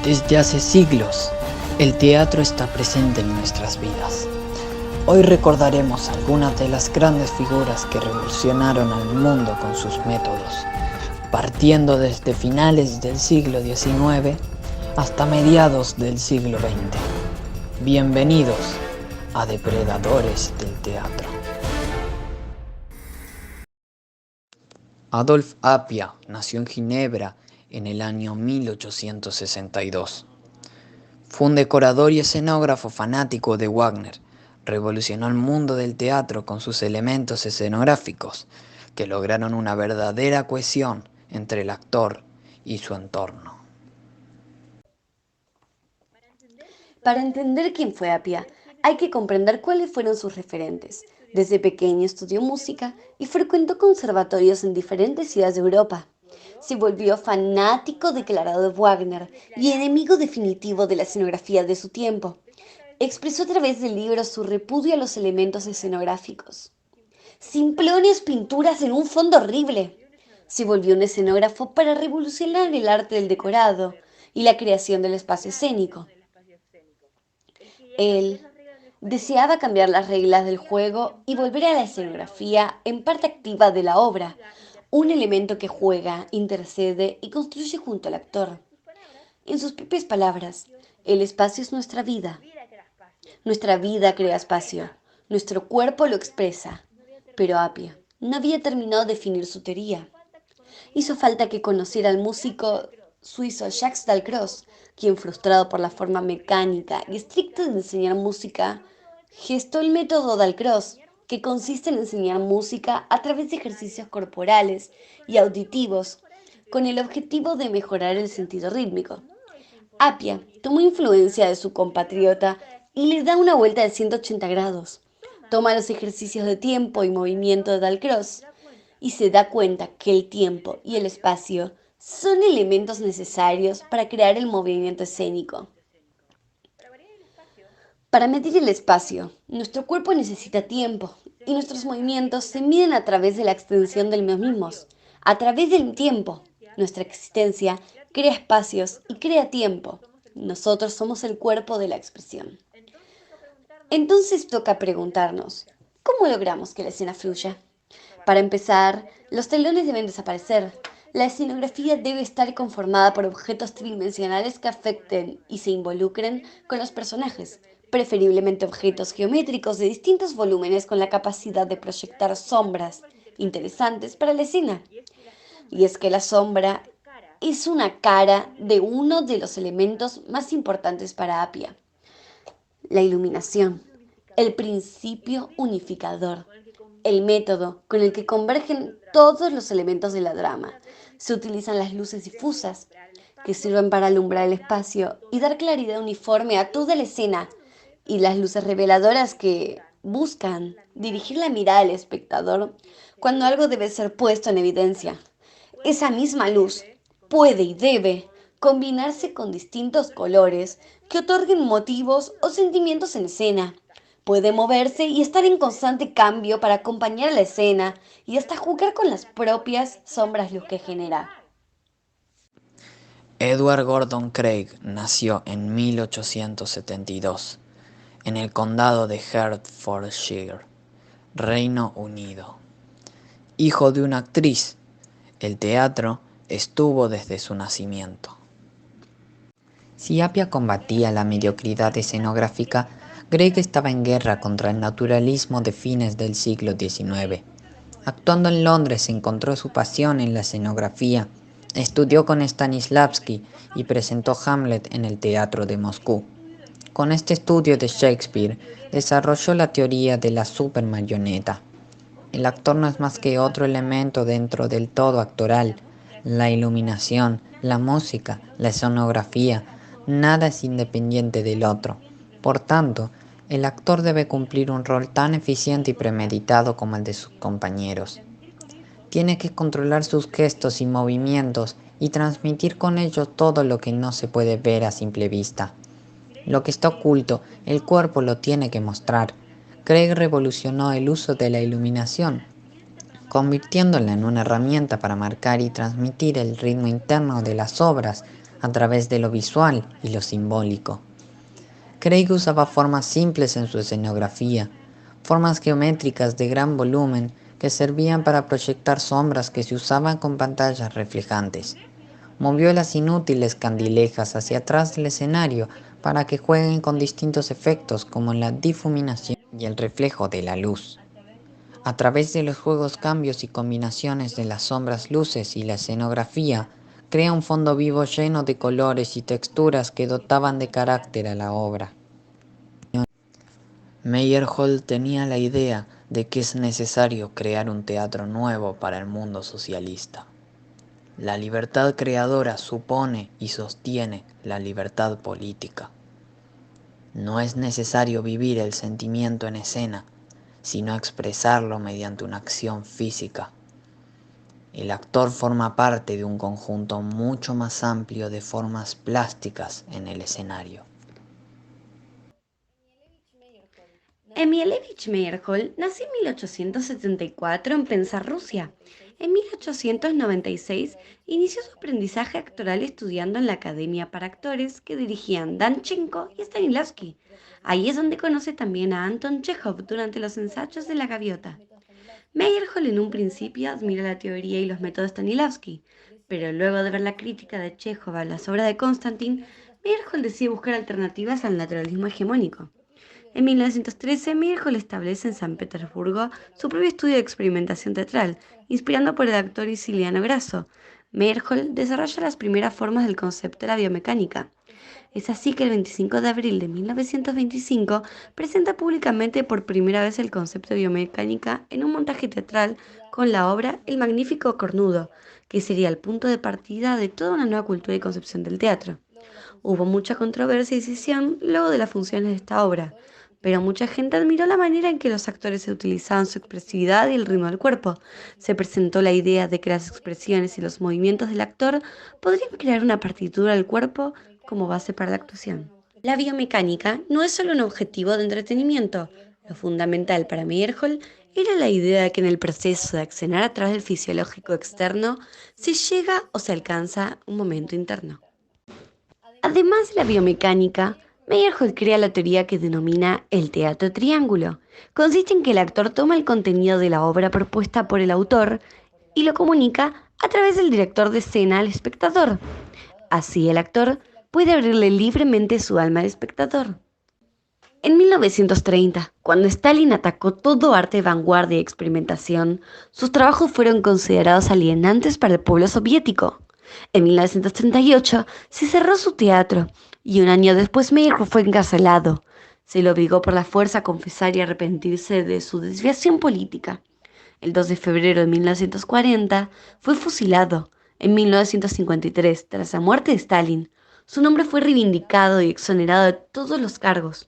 Desde hace siglos, el teatro está presente en nuestras vidas. Hoy recordaremos algunas de las grandes figuras que revolucionaron al mundo con sus métodos, partiendo desde finales del siglo XIX hasta mediados del siglo XX. Bienvenidos a Depredadores del Teatro. Adolf Appia nació en Ginebra en el año 1862. Fue un decorador y escenógrafo fanático de Wagner. Revolucionó el mundo del teatro con sus elementos escenográficos, que lograron una verdadera cohesión entre el actor y su entorno. Para entender quién fue Appia, hay que comprender cuáles fueron sus referentes. Desde pequeño estudió música y frecuentó conservatorios en diferentes ciudades de Europa. Se volvió fanático declarado de Wagner y enemigo definitivo de la escenografía de su tiempo. Expresó a través de libros su repudio a los elementos escenográficos. Simplones pinturas en un fondo horrible. Se volvió un escenógrafo para revolucionar el arte del decorado y la creación del espacio escénico. Él deseaba cambiar las reglas del juego y volver a la escenografía en parte activa de la obra, un elemento que juega, intercede y construye junto al actor. En sus propias palabras, el espacio es nuestra vida crea espacio, nuestro cuerpo lo expresa. Pero Appia no había terminado de definir su teoría. Hizo falta que conociera al músico suizo Jacques Dalcroze, quien, frustrado por la forma mecánica y estricta de enseñar música, gestó el método Dalcroze, que consiste en enseñar música a través de ejercicios corporales y auditivos, con el objetivo de mejorar el sentido rítmico. Appia tomó influencia de su compatriota y le da una vuelta de 180 grados. Toma los ejercicios de tiempo y movimiento de Dalcroze y se da cuenta que el tiempo y el espacio son elementos necesarios para crear el movimiento escénico. Para medir el espacio, nuestro cuerpo necesita tiempo y nuestros movimientos se miden a través de la extensión de los mismos. A través del tiempo, nuestra existencia crea espacios y crea tiempo. Nosotros somos el cuerpo de la expresión. Entonces toca preguntarnos, ¿cómo logramos que la escena fluya? Para empezar, los telones deben desaparecer. La escenografía debe estar conformada por objetos tridimensionales que afecten y se involucren con los personajes, preferiblemente objetos geométricos de distintos volúmenes con la capacidad de proyectar sombras interesantes para la escena. Y es que la sombra es una cara de uno de los elementos más importantes para Appia, la iluminación, el principio unificador, el método con el que convergen todos los elementos de la trama. Se utilizan las luces difusas, que sirven para alumbrar el espacio y dar claridad uniforme a toda la escena, y las luces reveladoras que buscan dirigir la mirada del espectador cuando algo debe ser puesto en evidencia. Esa misma luz puede y debe combinarse con distintos colores que otorguen motivos o sentimientos en escena. Puede moverse y estar en constante cambio para acompañar la escena y hasta jugar con las propias sombras luz que genera. Edward Gordon Craig nació en 1872 en el condado de Hertfordshire, Reino Unido. Hijo de una actriz, el teatro estuvo desde su nacimiento. Si Appia combatía la mediocridad escenográfica, Craig estaba en guerra contra el naturalismo de fines del siglo XIX. Actuando en Londres encontró su pasión en la escenografía, estudió con Stanislavski y presentó Hamlet en el Teatro de Moscú. Con este estudio de Shakespeare, desarrolló la teoría de la supermarioneta. El actor no es más que otro elemento dentro del todo actoral. La iluminación, la música, la escenografía, nada es independiente del otro. Por tanto, el actor debe cumplir un rol tan eficiente y premeditado como el de sus compañeros. Tiene que controlar sus gestos y movimientos y transmitir con ellos todo lo que no se puede ver a simple vista. Lo que está oculto, el cuerpo lo tiene que mostrar. Craig revolucionó el uso de la iluminación, convirtiéndola en una herramienta para marcar y transmitir el ritmo interno de las obras a través de lo visual y lo simbólico. Craig usaba formas simples en su escenografía, formas geométricas de gran volumen que servían para proyectar sombras que se usaban con pantallas reflejantes. Movió las inútiles candilejas hacia atrás del escenario para que jueguen con distintos efectos como la difuminación y el reflejo de la luz. A través de los juegos, cambios y combinaciones de las sombras, luces y la escenografía, crea un fondo vivo lleno de colores y texturas que dotaban de carácter a la obra. Meyerhold tenía la idea de que es necesario crear un teatro nuevo para el mundo socialista. La libertad creadora supone y sostiene la libertad política. No es necesario vivir el sentimiento en escena, sino expresarlo mediante una acción física. El actor forma parte de un conjunto mucho más amplio de formas plásticas en el escenario. Emielevich Meyerhold nació en 1874 en Penza, Rusia. En 1896 inició su aprendizaje actoral estudiando en la Academia para Actores que dirigían Danchenko y Stanislavski. Ahí es donde conoce también a Anton Chekhov durante los ensayos de La Gaviota. Meyerhold en un principio admira la teoría y los métodos de Stanislavski, pero luego de ver la crítica de Chekhov a las obras de Konstantin, Meyerhold decide buscar alternativas al naturalismo hegemónico. En 1913, Meyerhold establece en San Petersburgo su propio estudio de experimentación teatral, inspirando por el actor Siciliano Grasso. Meyerhold desarrolla las primeras formas del concepto de la biomecánica. Es así que el 25 de abril de 1925 presenta públicamente por primera vez el concepto de biomecánica en un montaje teatral con la obra El Magnífico Cornudo, que sería el punto de partida de toda una nueva cultura y concepción del teatro. Hubo mucha controversia y decisión luego de las funciones de esta obra, pero mucha gente admiró la manera en que los actores utilizaban su expresividad y el ritmo del cuerpo. Se presentó la idea de que las expresiones y los movimientos del actor podrían crear una partitura del cuerpo como base para la actuación. La biomecánica no es solo un objetivo de entretenimiento. Lo fundamental para Meyerhold era la idea de que en el proceso de accionar a través del fisiológico externo se llega o se alcanza un momento interno. Además de la biomecánica, Meyerhold crea la teoría que denomina el teatro triángulo. Consiste en que el actor toma el contenido de la obra propuesta por el autor y lo comunica a través del director de escena al espectador. Así el actor puede abrirle libremente su alma al espectador. En 1930, cuando Stalin atacó todo arte de vanguardia y experimentación, sus trabajos fueron considerados alienantes para el pueblo soviético. En 1938 se cerró su teatro y un año después Meyerhold fue encarcelado. Se le obligó por la fuerza a confesar y arrepentirse de su desviación política. El 2 de febrero de 1940 fue fusilado. En 1953, tras la muerte de Stalin, su nombre fue reivindicado y exonerado de todos los cargos.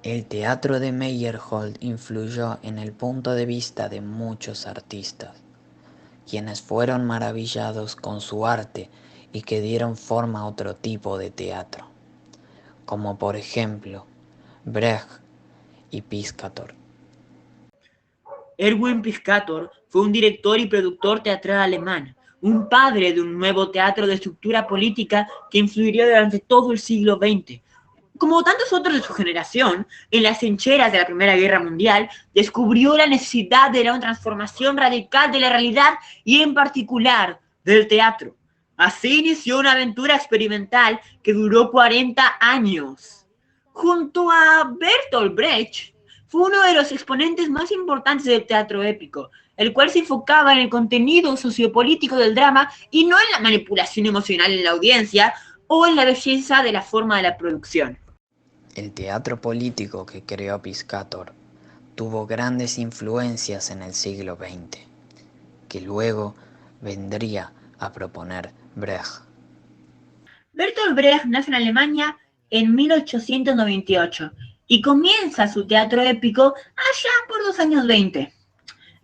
El teatro de Meyerhold influyó en el punto de vista de muchos artistas, quienes fueron maravillados con su arte y que dieron forma a otro tipo de teatro, como por ejemplo Brecht y Piscator. Erwin Piscator fue un director y productor teatral alemán, un padre de un nuevo teatro de estructura política que influiría durante todo el siglo XX. Como tantos otros de su generación, en las trincheras de la Primera Guerra Mundial, descubrió la necesidad de una transformación radical de la realidad y en particular del teatro. Así inició una aventura experimental que duró 40 años. Junto a Bertolt Brecht, fue uno de los exponentes más importantes del teatro épico, el cual se enfocaba en el contenido sociopolítico del drama y no en la manipulación emocional en la audiencia o en la belleza de la forma de la producción. El teatro político que creó Piscator tuvo grandes influencias en el siglo XX, que luego vendría a proponer Brecht. Bertolt Brecht nace en Alemania en 1898 y comienza su teatro épico allá por los años 20.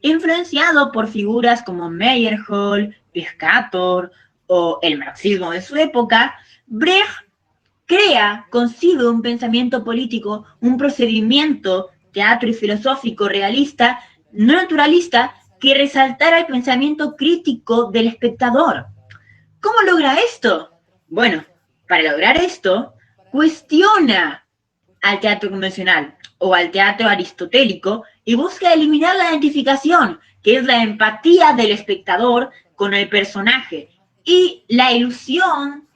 Influenciado por figuras como Meyerhold, Piscator o el marxismo de su época, Brecht concibe un pensamiento político, un procedimiento teatro y filosófico realista, no naturalista, que resaltara el pensamiento crítico del espectador. ¿Cómo logra esto? Bueno, Para lograr esto, cuestiona al teatro convencional o al teatro aristotélico y busca eliminar la identificación, que es la empatía del espectador con el personaje, y la ilusión,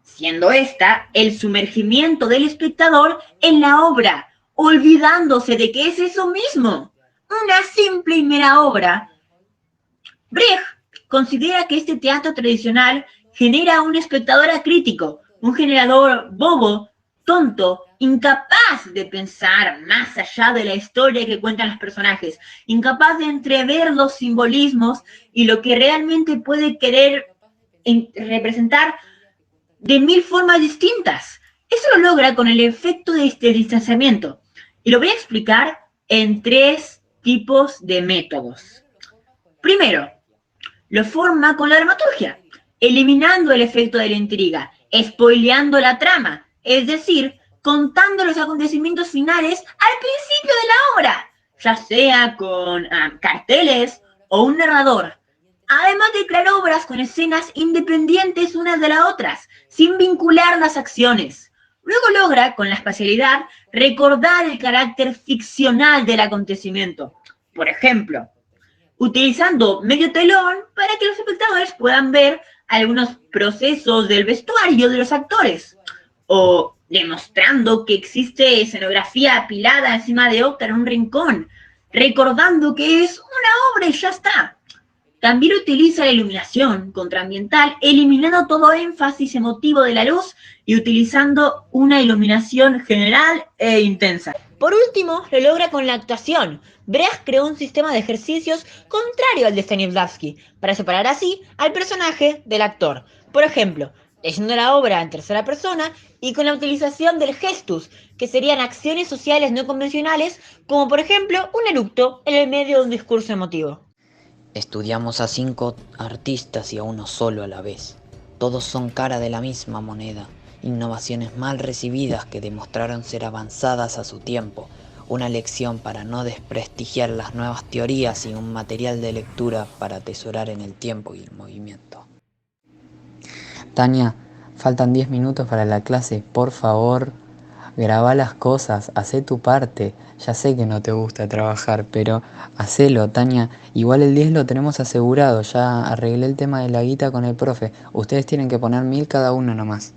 siendo esta el sumergimiento del espectador en la obra, olvidándose de que es eso mismo, una simple y mera obra. Brecht considera que este teatro tradicional genera un espectador acrítico, un generador bobo, tonto, incapaz de pensar más allá de la historia que cuentan los personajes, incapaz de entrever los simbolismos y lo que realmente puede querer representar de mil formas distintas. Eso lo logra con el efecto de este distanciamiento. Y lo voy a explicar en 3 tipos de métodos. Primero, lo forma con la dramaturgia, eliminando el efecto de la intriga, spoileando la trama, es decir, contando los acontecimientos finales al principio de la obra, ya sea con carteles o un narrador. Además de crear obras con escenas independientes unas de las otras, sin vincular las acciones. Luego logra, con la espacialidad, recordar el carácter ficcional del acontecimiento. Por ejemplo, utilizando medio telón para que los espectadores puedan ver algunos procesos del vestuario de los actores, o demostrando que existe escenografía apilada encima de otra en un rincón, recordando que es una obra y ya está. También utiliza la iluminación contraambiental, eliminando todo énfasis emotivo de la luz y utilizando una iluminación general e intensa. Por último, lo logra con la actuación. Brecht creó un sistema de ejercicios contrario al de Stanislavski, para separar así al personaje del actor. Por ejemplo, leyendo la obra en tercera persona y con la utilización del gestus, que serían acciones sociales no convencionales, como por ejemplo un eructo en el medio de un discurso emotivo. Estudiamos a 5 artistas y a uno solo a la vez. Todos son cara de la misma moneda, innovaciones mal recibidas que demostraron ser avanzadas a su tiempo, una lección para no desprestigiar las nuevas teorías y un material de lectura para atesorar en el tiempo y el movimiento. Tania, faltan 10 minutos para la clase, por favor, grabá las cosas, hacé tu parte. Ya sé que no te gusta trabajar, pero hacelo, Tania. Igual el 10 lo tenemos asegurado, ya arreglé el tema de la guita con el profe. Ustedes tienen que poner 1000 cada uno nomás.